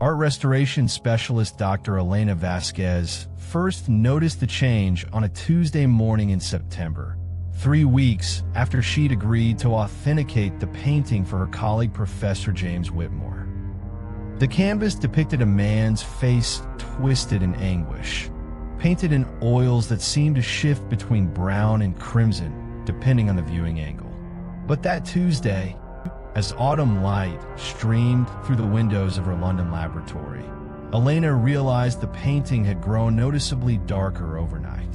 Art restoration specialist Dr. Elena Vasquez first noticed the change on a Tuesday morning in September, 3 weeks after she'd agreed to authenticate the painting for her colleague Professor James Whitmore. The canvas depicted a man's face twisted in anguish, painted in oils that seemed to shift between brown and crimson depending on the viewing angle. But that Tuesday, as autumn light streamed through the windows of her London laboratory, Elena realized the painting had grown noticeably darker overnight.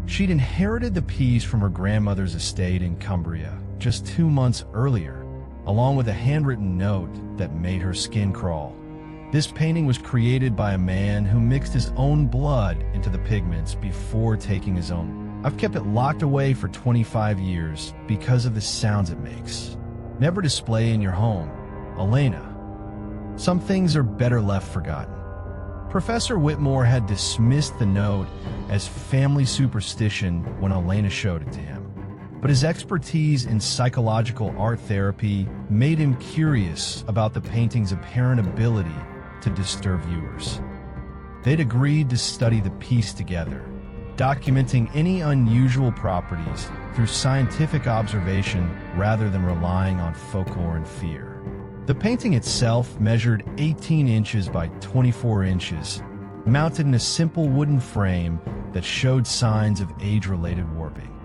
She'd inherited the piece from her grandmother's estate in Cumbria just 2 months earlier, along with a handwritten note that made her skin crawl. This painting was created by a man who mixed his own blood into the pigments before taking his own. I've kept it locked away for 25 years because of the sounds it makes. Never display in your home, Elena. Some things are better left forgotten. Professor Whitmore had dismissed the note as family superstition when Elena showed it to him. But his expertise in psychological art therapy made him curious about the painting's apparent ability to disturb viewers. They'd agreed to study the piece together, documenting any unusual properties through scientific observation rather than relying on folklore and fear. The painting itself measured 18 inches by 24 inches, mounted in a simple wooden frame that showed signs of age-related warping.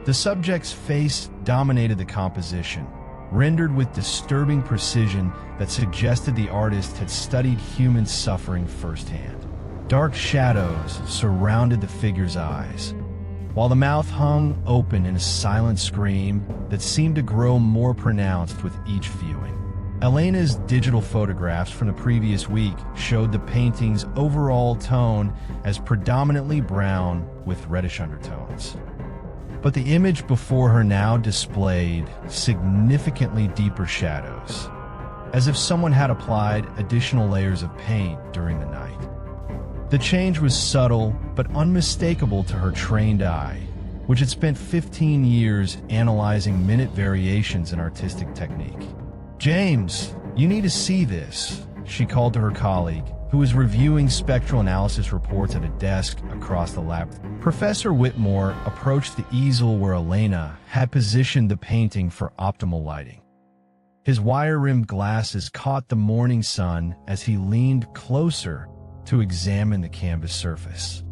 The subject's face dominated the composition, rendered with disturbing precision that suggested the artist had studied human suffering firsthand. Dark shadows surrounded the figure's eyes, while the mouth hung open in a silent scream that seemed to grow more pronounced with each viewing. Elena's digital photographs from the previous week showed the painting's overall tone as predominantly brown with reddish undertones. But the image before her now displayed significantly deeper shadows, as if someone had applied additional layers of paint during the night. The change was subtle but unmistakable to her trained eye, which had spent 15 years analyzing minute variations in artistic technique. "James, you need to see this," she called to her colleague, who was reviewing spectral analysis reports at a desk across the lab. Professor Whitmore approached the easel where Elena had positioned the painting for optimal lighting. His wire-rimmed glasses caught the morning sun as he leaned closer to examine the canvas surface.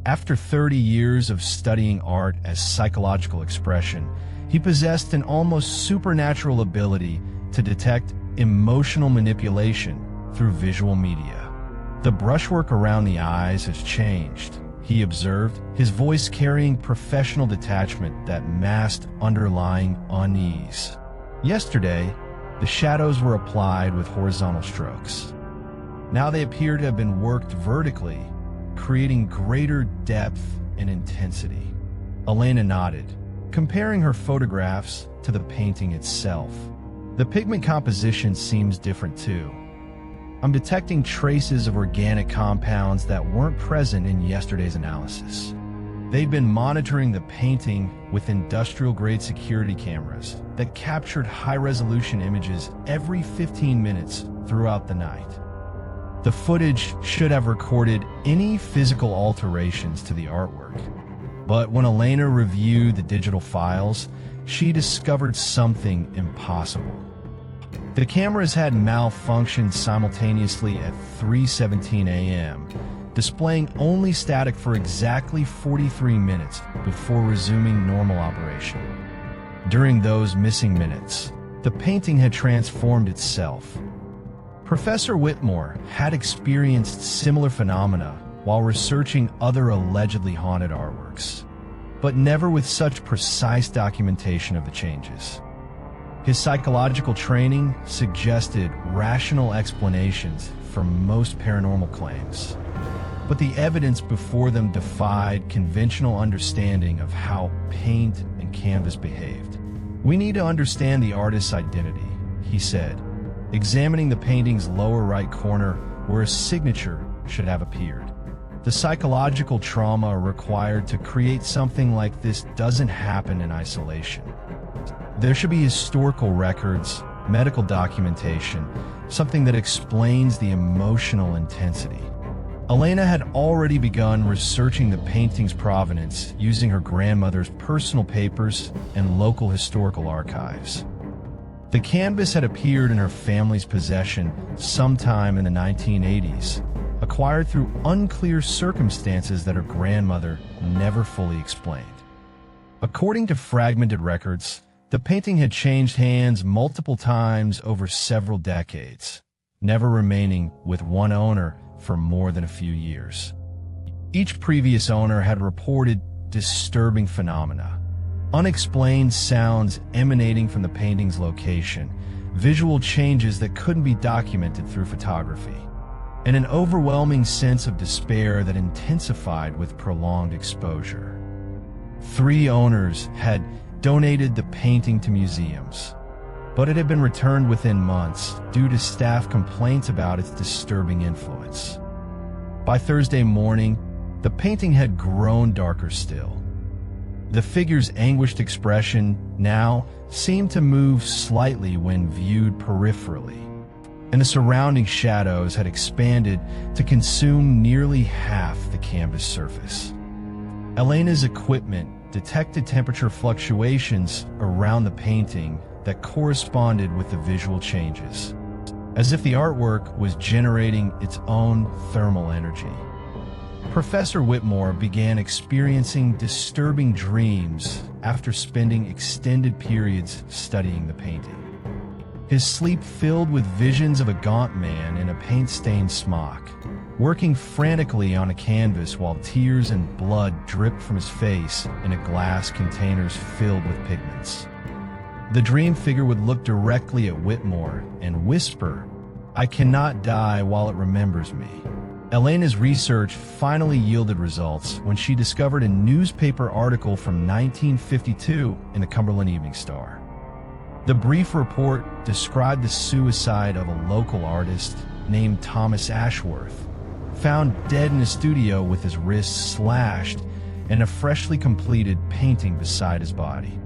After 30 years of studying art as psychological expression, he possessed an almost supernatural ability to detect emotional manipulation through visual media. "The brushwork around the eyes has changed," he observed, his voice carrying professional detachment that masked underlying unease. "Yesterday, the shadows were applied with horizontal strokes. Now they appear to have been worked vertically, creating greater depth and intensity." Elena nodded, comparing her photographs to the painting itself. "The pigment composition seems different too. I'm detecting traces of organic compounds that weren't present in yesterday's analysis." They'd been monitoring the painting with industrial-grade security cameras that captured high-resolution images every 15 minutes throughout the night. The footage should have recorded any physical alterations to the artwork. But when Elena reviewed the digital files, she discovered something impossible. The cameras had malfunctioned simultaneously at 3:17 a.m., displaying only static for exactly 43 minutes before resuming normal operation. During those missing minutes, the painting had transformed itself. Professor Whitmore had experienced similar phenomena while researching other allegedly haunted artworks, but never with such precise documentation of the changes. His psychological training suggested rational explanations for most paranormal claims, but the evidence before them defied conventional understanding of how paint and canvas behaved. "We need to understand the artist's identity," he said, examining the painting's lower right corner where a signature should have appeared. "The psychological trauma required to create something like this doesn't happen in isolation. There should be historical records, medical documentation, something that explains the emotional intensity. Elena had already begun researching the painting's provenance using her grandmother's personal papers and local historical archives. The canvas had appeared in her family's possession sometime in the 1980s, acquired through unclear circumstances that her grandmother never fully explained. According to fragmented records, the painting had changed hands multiple times over several decades, never remaining with one owner for more than a few years. Each previous owner had reported disturbing phenomena, unexplained sounds emanating from the painting's location, visual changes that couldn't be documented through photography, and an overwhelming sense of despair that intensified with prolonged exposure. 3 owners had donated the painting to museums, but it had been returned within months due to staff complaints about its disturbing influence. By Thursday morning, the painting had grown darker still. The figure's anguished expression now seemed to move slightly when viewed peripherally, and the surrounding shadows had expanded to consume nearly half the canvas surface. Elena's equipment detected temperature fluctuations around the painting that corresponded with the visual changes, as if the artwork was generating its own thermal energy. Professor Whitmore began experiencing disturbing dreams after spending extended periods studying the painting. His sleep filled with visions of a gaunt man in a paint-stained smock, working frantically on a canvas while tears and blood dripped from his face in a glass containers filled with pigments. The dream figure would look directly at Whitmore and whisper, "I cannot die while it remembers me." Elena's research finally yielded results when she discovered a newspaper article from 1952 in the Cumberland Evening Star. The brief report described the suicide of a local artist named Thomas Ashworth, found dead in a studio with his wrists slashed and a freshly completed painting beside his body.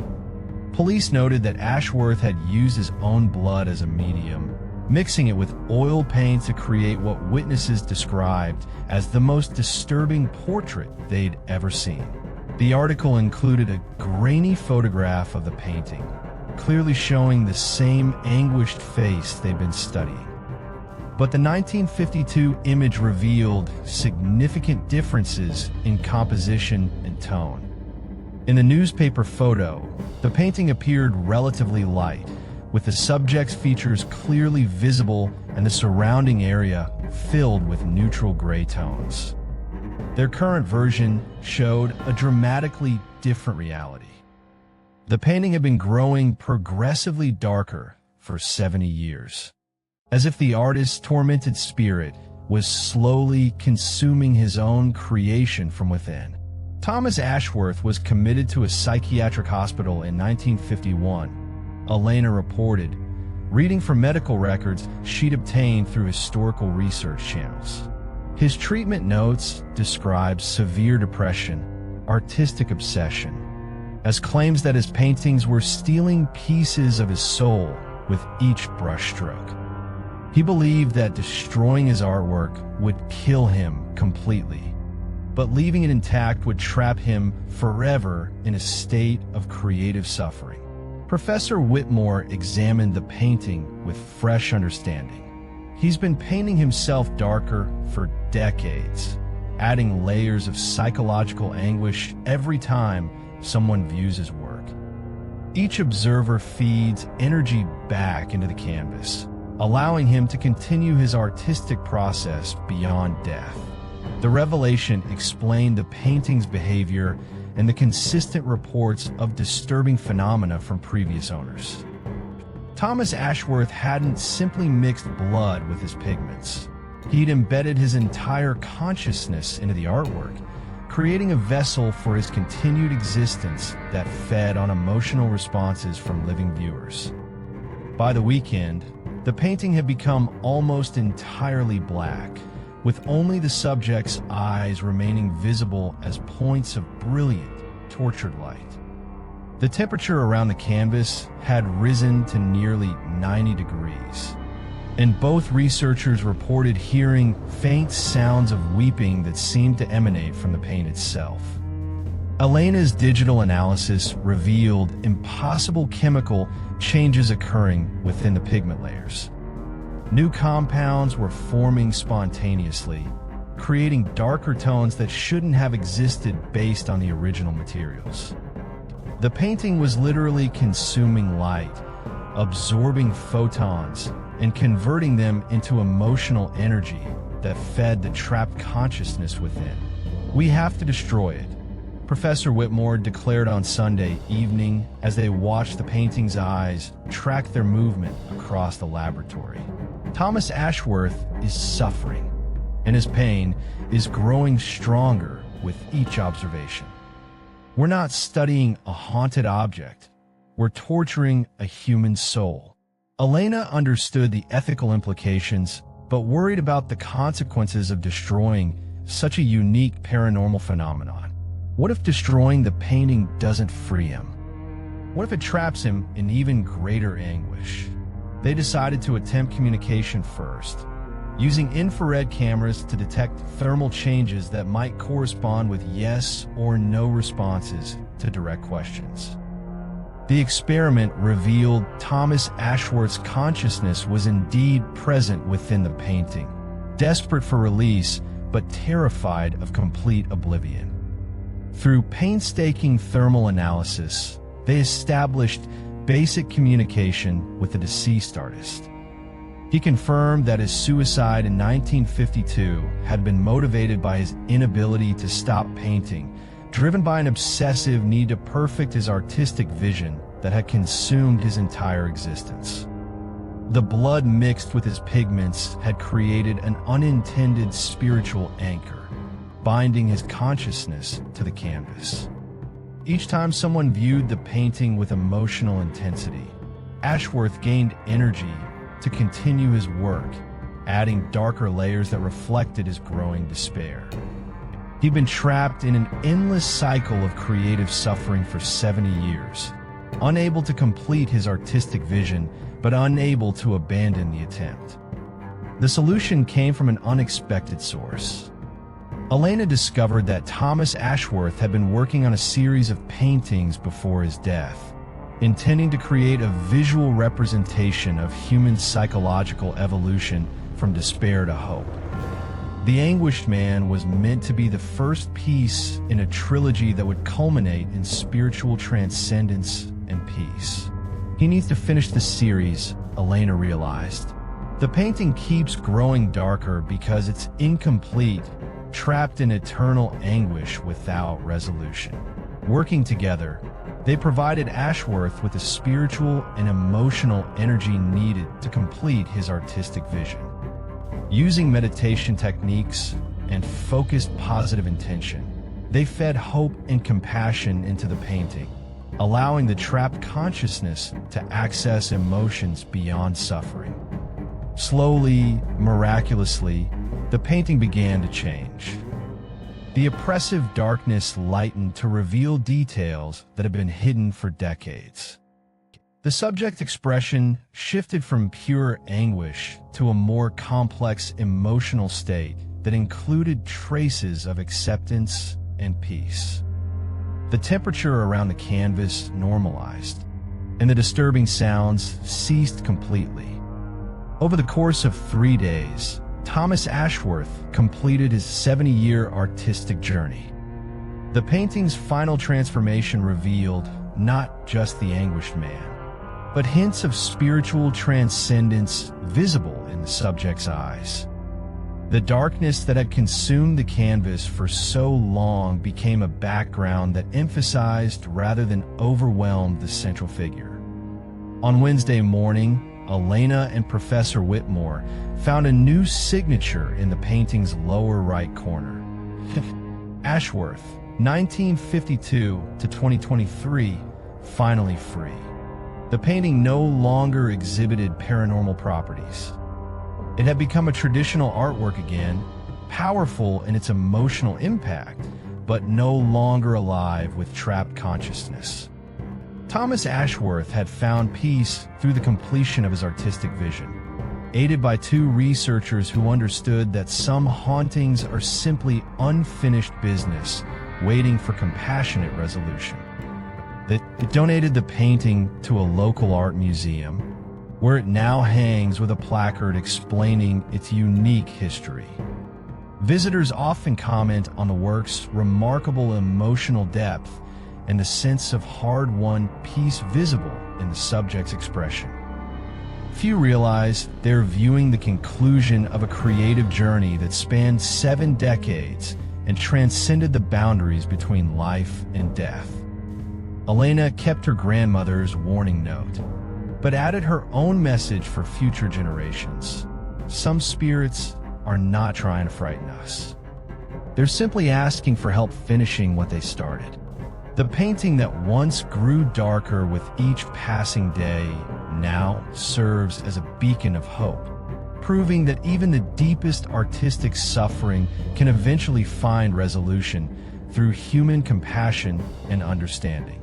Police noted that Ashworth had used his own blood as a medium, mixing it with oil paint to create what witnesses described as the most disturbing portrait they'd ever seen. The article included a grainy photograph of the painting, clearly showing the same anguished face they'd been studying. But the 1952 image revealed significant differences in composition and tone. In the newspaper photo, the painting appeared relatively light, with the subject's features clearly visible and the surrounding area filled with neutral gray tones. Their current version showed a dramatically different reality. The painting had been growing progressively darker for 70 years, as if the artist's tormented spirit was slowly consuming his own creation from within. Thomas Ashworth was committed to a psychiatric hospital in 1951, Elena reported, reading from medical records she'd obtained through historical research channels. His treatment notes described severe depression, artistic obsession, as claims that his paintings were stealing pieces of his soul with each brushstroke. He believed that destroying his artwork would kill him completely, but leaving it intact would trap him forever in a state of creative suffering. Professor Whitmore examined the painting with fresh understanding. He's been painting himself darker for decades, adding layers of psychological anguish every time someone views his work. Each observer feeds energy back into the canvas, allowing him to continue his artistic process beyond death. The revelation explained the painting's behavior and the consistent reports of disturbing phenomena from previous owners. Thomas Ashworth hadn't simply mixed blood with his pigments. He'd embedded his entire consciousness into the artwork, creating a vessel for his continued existence that fed on emotional responses from living viewers. By the weekend, the painting had become almost entirely black, with only the subject's eyes remaining visible as points of brilliant, tortured light. The temperature around the canvas had risen to nearly 90 degrees, and both researchers reported hearing faint sounds of weeping that seemed to emanate from the paint itself. Elena's digital analysis revealed impossible chemical changes occurring within the pigment layers. New compounds were forming spontaneously, creating darker tones that shouldn't have existed based on the original materials. The painting was literally consuming light, absorbing photons, and converting them into emotional energy that fed the trapped consciousness within. "We have to destroy it," Professor Whitmore declared on Sunday evening as they watched the painting's eyes track their movement across the laboratory. Thomas Ashworth is suffering, and his pain is growing stronger with each observation. "We're not studying a haunted object. We're torturing a human soul." Elena understood the ethical implications, but worried about the consequences of destroying such a unique paranormal phenomenon. What if destroying the painting doesn't free him? What if it traps him in even greater anguish? They decided to attempt communication first, using infrared cameras to detect thermal changes that might correspond with yes or no responses to direct questions. The experiment revealed Thomas Ashworth's consciousness was indeed present within the painting, desperate for release but terrified of complete oblivion. Through painstaking thermal analysis, they established basic communication with the deceased artist. He confirmed that his suicide in 1952 had been motivated by his inability to stop painting, driven by an obsessive need to perfect his artistic vision that had consumed his entire existence. The blood mixed with his pigments had created an unintended spiritual anchor, binding his consciousness to the canvas. Each time someone viewed the painting with emotional intensity, Ashworth gained energy to continue his work, adding darker layers that reflected his growing despair. He'd been trapped in an endless cycle of creative suffering for 70 years, unable to complete his artistic vision, but unable to abandon the attempt. The solution came from an unexpected source. Elena discovered that Thomas Ashworth had been working on a series of paintings before his death, intending to create a visual representation of human psychological evolution from despair to hope. The Anguished Man was meant to be the first piece in a trilogy that would culminate in spiritual transcendence and peace. He needs to finish the series, Elena realized. The painting keeps growing darker because it's incomplete, trapped in eternal anguish without resolution. Working together, they provided Ashworth with the spiritual and emotional energy needed to complete his artistic vision. Using meditation techniques and focused positive intention, they fed hope and compassion into the painting, allowing the trapped consciousness to access emotions beyond suffering. Slowly, miraculously, the painting began to change. The oppressive darkness lightened to reveal details that had been hidden for decades. The subject expression shifted from pure anguish to a more complex emotional state that included traces of acceptance and peace. The temperature around the canvas normalized, and the disturbing sounds ceased completely. Over the course of 3 days, Thomas Ashworth completed his 70-year artistic journey. The painting's final transformation revealed not just the anguished man, but hints of spiritual transcendence visible in the subject's eyes. The darkness that had consumed the canvas for so long became a background that emphasized rather than overwhelmed the central figure. On Wednesday morning, Elena and Professor Whitmore found a new signature in the painting's lower right corner. Ashworth, 1952 to 2023, finally free. The painting no longer exhibited paranormal properties. It had become a traditional artwork again, powerful in its emotional impact, but no longer alive with trapped consciousness. Thomas Ashworth had found peace through the completion of his artistic vision, aided by two researchers who understood that some hauntings are simply unfinished business waiting for compassionate resolution. They donated the painting to a local art museum, where it now hangs with a placard explaining its unique history. Visitors often comment on the work's remarkable emotional depth and the sense of hard-won peace visible in the subject's expression. Few realize they're viewing the conclusion of a creative journey that spanned 7 decades and transcended the boundaries between life and death. Elena kept her grandmother's warning note, but added her own message for future generations. Some spirits are not trying to frighten us. They're simply asking for help finishing what they started. The painting that once grew darker with each passing day now serves as a beacon of hope, proving that even the deepest artistic suffering can eventually find resolution through human compassion and understanding.